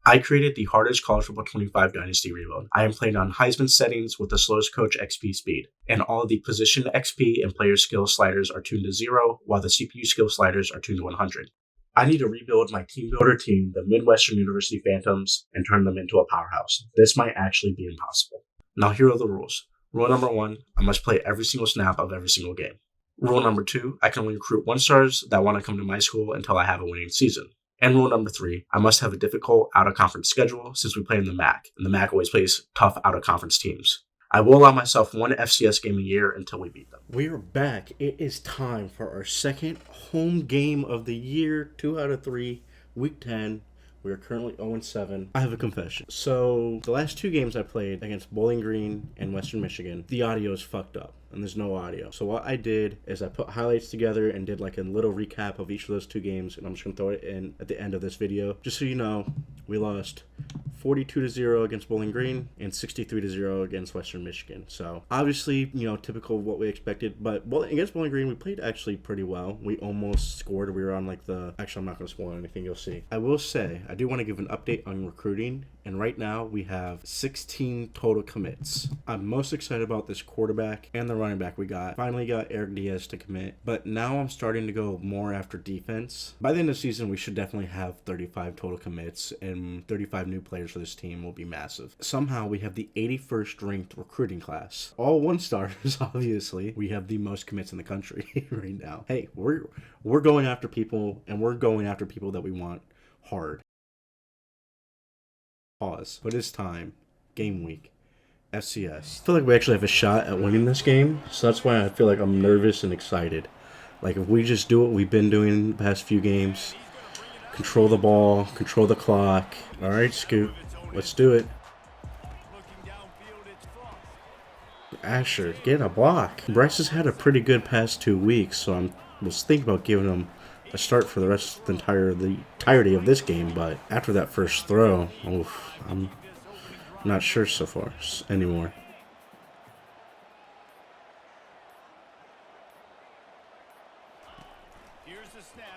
I created the hardest college football 25 Dynasty reload. I am playing on Heisman settings with the slowest coach XP speed, and all of the position XP and player skill sliders are tuned to 0, while the CPU skill sliders are tuned to 100. I need to rebuild my Teambuilder team, the Midwestern University Phantoms, and turn them into a powerhouse. This might actually be impossible. Now here are the rules. Rule number 1, I must play every single snap of every single game. Rule number 2, I can only recruit 1-stars that want to come to my school until I have a winning season. And rule number 3, I must have a difficult out-of-conference schedule since we play in the MAC, and the MAC always plays tough out-of-conference teams. I will allow myself one FCS game a year until we beat them. We are back. It is time for our second home game of the year, 2 out of 3, Week 10. We are currently 0-7. I have a confession. So, the last 2 games I played against Bowling Green and Western Michigan, the audio is fucked up, and there's no audio. So what I did is I put highlights together and did like a little recap of each of those 2 games, and I'm just going to throw it in at the end of this video. Just so you know, we lost 42-0 against Bowling Green and 63-0 against Western Michigan. So obviously, typical of what we expected. But against Bowling Green, we played actually pretty well. We almost scored. We were on actually, I'm not going to spoil anything. You'll see. I will say, I do want to give an update on recruiting. And right now, we have 16 total commits. I'm most excited about this quarterback and the running back we got. Finally got Eric Diaz to commit. But now I'm starting to go more after defense. By the end of the season, we should definitely have 35 total commits. And 35 new players for this team will be massive. Somehow, we have the 81st ranked recruiting class. All 1-stars, obviously. We have the most commits in the country right now. Hey, we're going after people, and we're going after people that we want hard. Pause. But it's time. Game week. FCS. I feel like we actually have a shot at winning this game, so that's why I feel like I'm nervous and excited. Like, if we just do what we've been doing the past few games, control the ball, control the clock. All right, Scoot. Let's do it. Asher, get a block. Bryce has had a pretty good past 2 weeks, so I was thinking about giving him a start for the rest of the entirety of this game, but after that first throw, I'm not sure so far anymore.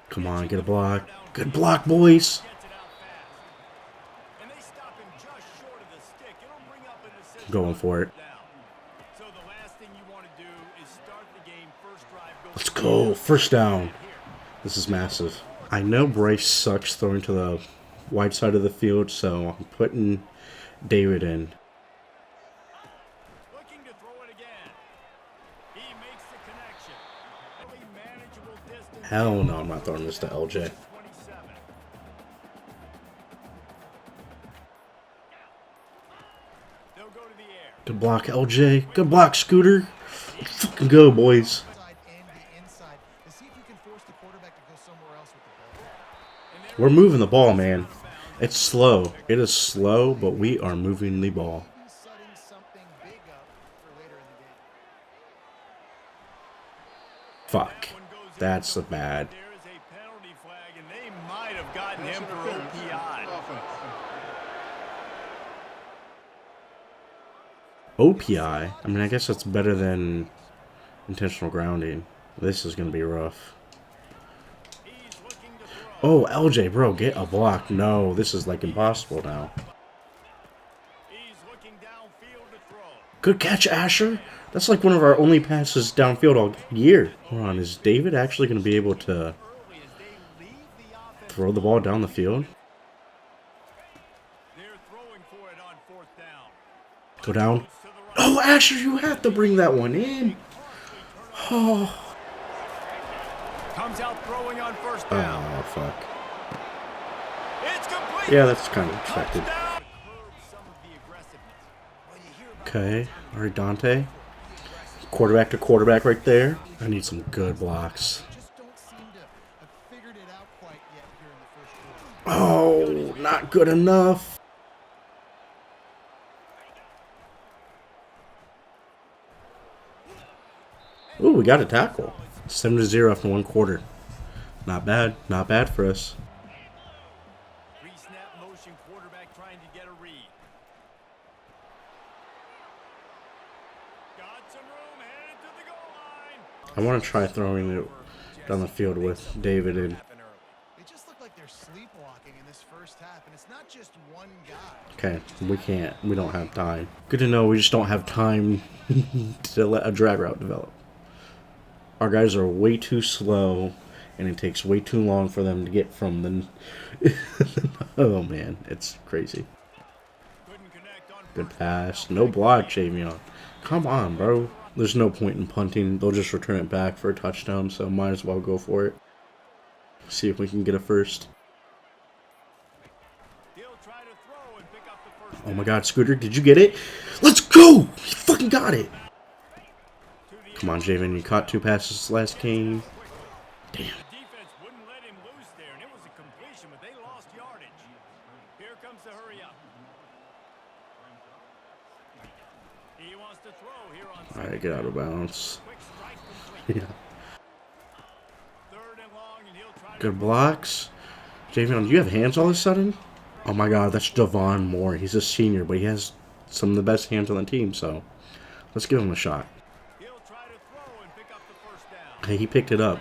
Come on, get a block. Good block, boys. Going for it. Let's go. First down. This is massive. I know Bryce sucks throwing to the wide side of the field, so I'm putting David in. Hell no, I'm not throwing this to LJ. Good block, LJ. Good block, Scooter. Let's fucking go, boys. We're moving the ball, man. It's slow. It is slow, but we are moving the ball. Fuck. That's a bad. OPI? I mean, I guess that's better than intentional grounding. This is going to be rough. Oh, LJ, bro, get a block. No, this is like impossible now. Good catch, Asher. That's like one of our only passes downfield all year. Hold on, is David actually going to be able to throw the ball down the field? Go down. Oh, Asher, you have to bring that one in. Oh. Comes out throwing on first down. Oh, fuck. Yeah, that's kind of expected. Okay. All right, Dante. Quarterback to quarterback right there. I need some good blocks. Oh, not good enough. Ooh, we got a tackle. 7-0 after 1 quarter. Not bad. Not bad for us. Pre-snap motion, quarterback trying to get a read. Got some room, headed to the goal line. I want to try throwing it down the field with David and. They just look like they're sleepwalking, and Okay, we can't. We don't have time. Good to know we just don't have time to let a drag route develop. Our guys are way too slow, and it takes way too long for them to get from the... Oh, man. It's crazy. Good pass. No block, Javion. Come on, bro. There's no point in punting. They'll just return it back for a touchdown, so might as well go for it. See if we can get a first. Oh my god, Scooter, did you get it? Let's go! He fucking got it! Come on, Javen, you caught 2 passes last game. Damn. Alright, get out of bounds. Yeah. Good blocks. Javion, do you have hands all of a sudden? Oh my god, that's Devon Moore. He's a senior, but he has some of the best hands on the team, so let's give him a shot. Hey, he picked it up.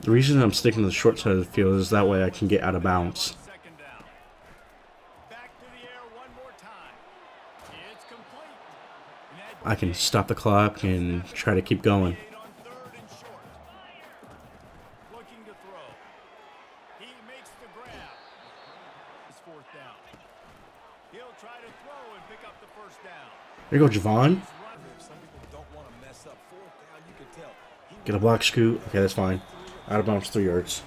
The reason I'm sticking to the short side of the field is that way I can get out of bounds. I can stop the clock and try to keep going. There you go, Javon. Get a block, Scoot. Okay, that's fine. Out of bounds, 3 yards.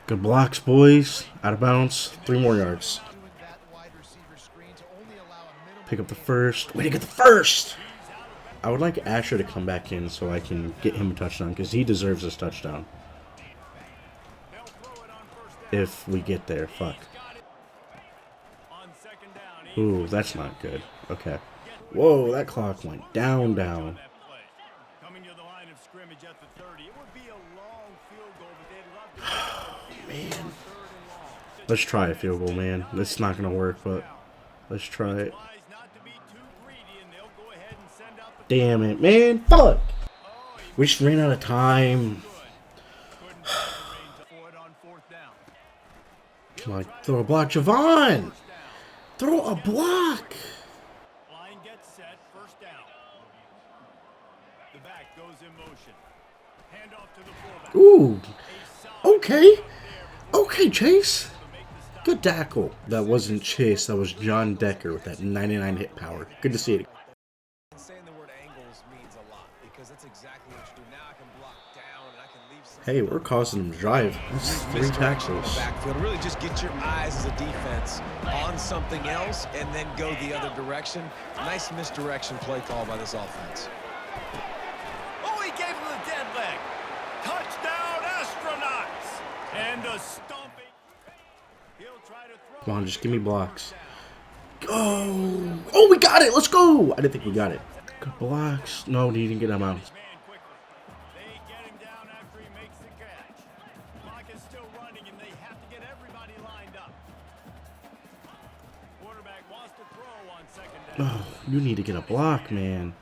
Good blocks, boys. Out of bounds, 3 more yards. Pick up the first. Way to get the first! I would like Asher to come back in so I can get him a touchdown because he deserves this touchdown. If we get there, fuck. Ooh, that's not good. Okay. Whoa, that clock went down. Man. Let's try a field goal, man. This is not going to work, but let's try it. Damn it, man. Fuck. We just ran out of time. Come on, throw a block. Javon! Throw a block! Ooh. Okay. Okay, Chase. Good tackle. That wasn't Chase. That was John Decker with that 99 hit power. Good to see it. Hey, we're causing them to drive. That's 3 tackles. Backfield. Really just get your eyes as a defense on something else and then go the other direction. Nice misdirection play call by this offense. Oh, he gave him the dead leg. Touchdown, Astronauts. And a stomping. He'll try to throw. Come on, just give me blocks. Go! Oh, we got it! Let's go! I didn't think we got it. Good blocks. No, he didn't get them out. Oh, you need to get a block, man.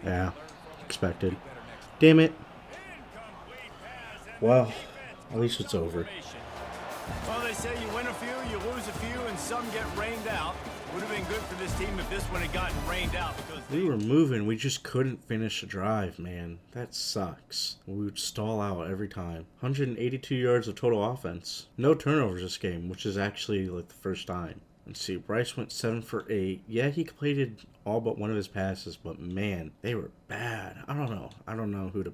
Yeah, expected. Damn it. Well, at least it's over. Well, they say you win a few, you lose a few, and some get rained out. Would have been good for this team if this one had gotten rained out. Because we were moving, we just couldn't finish a drive, man. That sucks. We would stall out every time. 182 yards of total offense. No turnovers this game, which is actually like the first time. Let's see, Bryce went 7 for 8. Yeah, he completed all but one of his passes, but man, they were bad. I don't know. I don't know who to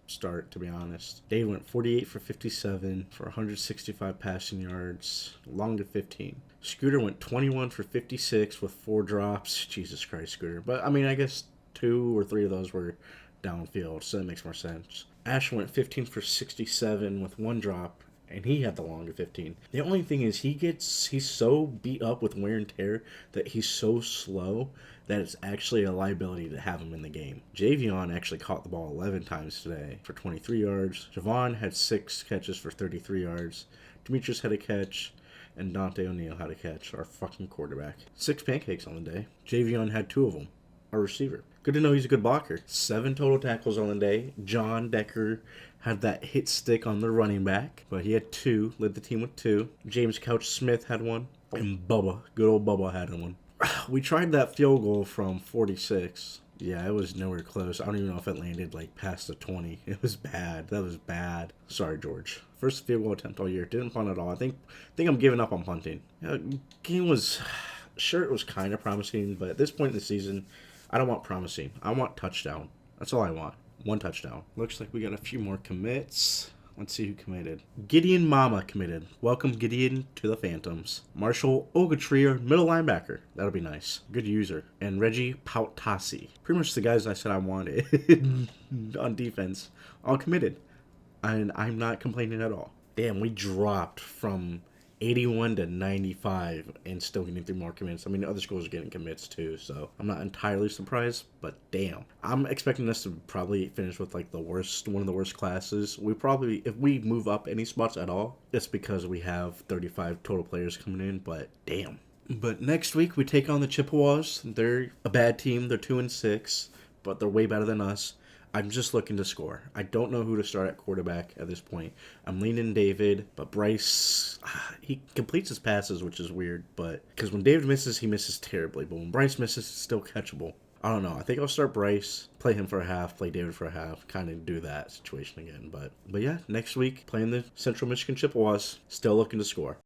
start, to be honest. Dave went 48 for 57 for 165 passing yards, long to 15. Scooter went 21 for 56 with 4 drops. Jesus Christ, Scooter. But, I mean, I guess 2 or 3 of those were downfield, so that makes more sense. Ash went 15 for 67 with 1 drop, and he had the longer 15. The only thing is he's so beat up with wear and tear that he's so slow that it's actually a liability to have him in the game. Javion actually caught the ball 11 times today for 23 yards. Javon had 6 catches for 33 yards. Demetrius had a catch. and Dante O'Neal had a catch, our fucking quarterback. 6 pancakes on the day. Javion had 2 of them, our receiver. Good to know he's a good blocker. 7 total tackles on the day. John Decker had that hit stick on the running back, but he had 2, led the team with 2. James Couch Smith had 1, and Bubba, good old Bubba, had 1. We tried that field goal from 46. Yeah, it was nowhere close. I don't even know if it landed past the 20. It was bad. That was bad. Sorry, George. First field goal attempt all year. Didn't punt at all. I think I'm giving up on punting. Game was, sure, it was kind of promising, but at this point in the season, I don't want promising. I want touchdown. That's all I want. 1 touchdown. Looks like we got a few more commits. Let's see who committed. Gideon Mama committed. Welcome, Gideon, to the Phantoms. Marshall Ogletree, our middle linebacker. That'll be nice. Good user. And Reggie Pautasi. Pretty much the guys I said I wanted on defense. All committed. And I'm not complaining at all. Damn, we dropped from 81 to 95 and still getting 3 more commits. I mean, other schools are getting commits too, so I'm not entirely surprised, but damn. I'm expecting us to probably finish with one of the worst classes. We probably, if we move up any spots at all, it's because we have 35 total players coming in, but damn. But next week we take on the Chippewas. They're a bad team. They're 2-6, but they're way better than us. I'm just looking to score. I don't know who to start at quarterback at this point. I'm leaning David, but Bryce, he completes his passes, which is weird, but because when David misses, he misses terribly, but when Bryce misses, it's still catchable. I don't know. I think I'll start Bryce, play him for a half, play David for a half, kind of do that situation again. But yeah, next week, playing the Central Michigan Chippewas, still looking to score.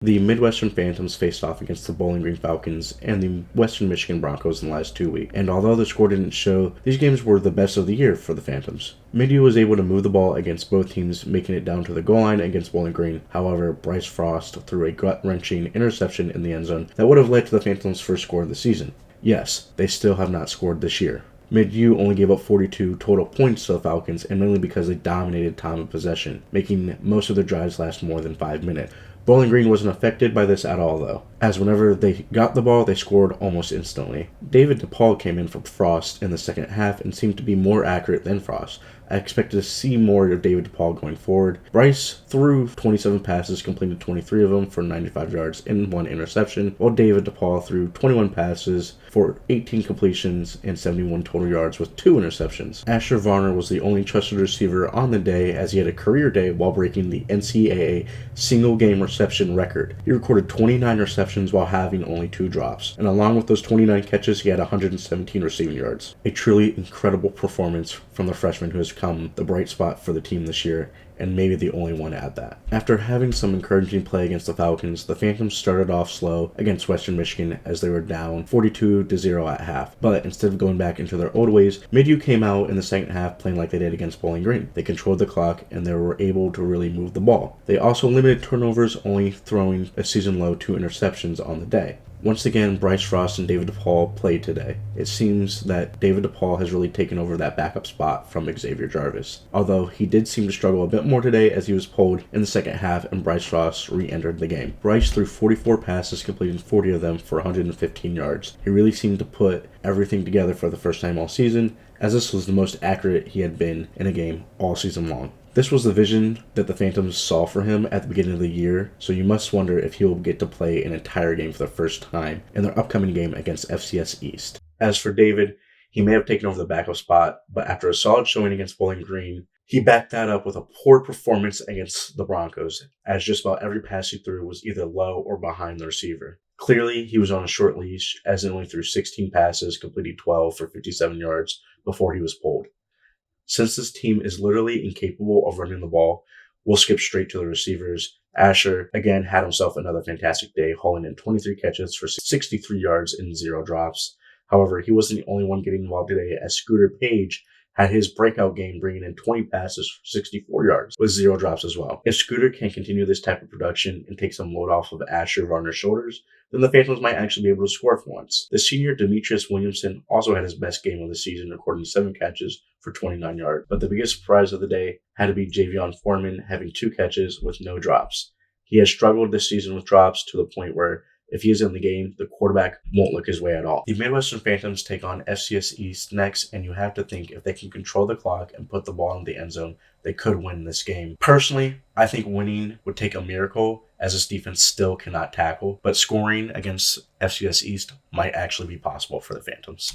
The Midwestern Phantoms faced off against the Bowling Green Falcons and the Western Michigan Broncos in the last 2 weeks, and although the score didn't show, these games were the best of the year for the Phantoms. Midu was able to move the ball against both teams, making it down to the goal line against Bowling Green. However, Bryce Frost threw a gut-wrenching interception in the end zone that would have led to the Phantoms' first score of the season. Yes, they still have not scored this year. Midu only gave up 42 total points to the Falcons, and mainly because they dominated time of possession, making most of their drives last more than 5 minutes. Bowling Green wasn't affected by this at all, though, as whenever they got the ball, they scored almost instantly. David DePaul came in from Frost in the second half and seemed to be more accurate than Frost. I expected to see more of David DePaul going forward. Bryce threw 27 passes, completed 23 of them for 95 yards and 1 interception, while David DePaul threw 21 passes for 18 completions and 71 total yards with 2 interceptions. Asher Varner was the only trusted receiver on the day, as he had a career day while breaking the NCAA single-game reception record. He recorded 29 receptions while having only 2 drops, and along with those 29 catches, he had 117 receiving yards. A truly incredible performance from the freshman who has become the bright spot for the team this year, and maybe the only one at that. After having some encouraging play against the Falcons, the Phantoms started off slow against Western Michigan as they were down 42-0 at half. But instead of going back into their old ways, Midu came out in the second half playing like they did against Bowling Green. They controlled the clock and they were able to really move the ball. They also limited turnovers, only throwing a season-low 2 interceptions on the day. Once again, Bryce Frost and David DePaul played today. It seems that David DePaul has really taken over that backup spot from Xavier Jarvis, although he did seem to struggle a bit more today as he was pulled in the second half and Bryce Frost re-entered the game. Bryce threw 44 passes, completing 40 of them for 115 yards. He really seemed to put everything together for the first time all season, as this was the most accurate he had been in a game all season long. This was the vision that the Phantoms saw for him at the beginning of the year, so you must wonder if he will get to play an entire game for the first time in their upcoming game against FCS East. As for David, he may have taken over the backup spot, but after a solid showing against Bowling Green, he backed that up with a poor performance against the Broncos, as just about every pass he threw was either low or behind the receiver. Clearly, he was on a short leash, as he only threw 16 passes, completing 12 for 57 yards before he was pulled. Since this team is literally incapable of running the ball, we'll skip straight to the receivers. Asher, again, had himself another fantastic day, hauling in 23 catches for 63 yards and 0 drops. However, he wasn't the only one getting involved today, as Scooter Page had his breakout game, bringing in 20 passes for 64 yards with 0 drops as well. If Scooter can continue this type of production and take some load off of Asher Varner's shoulders, then the Phantoms might actually be able to score for once. The senior Demetrius Williamson also had his best game of the season, recording 7 catches for 29 yards. But the biggest surprise of the day had to be Javion Foreman having 2 catches with no drops. He has struggled this season with drops to the point where If he is in the game, the quarterback won't look his way at all. The Midwestern Phantoms take on FCS East next, and you have to think if they can control the clock and put the ball in the end zone, they could win this game. Personally, I think winning would take a miracle, as this defense still cannot tackle, but scoring against FCS East might actually be possible for the Phantoms.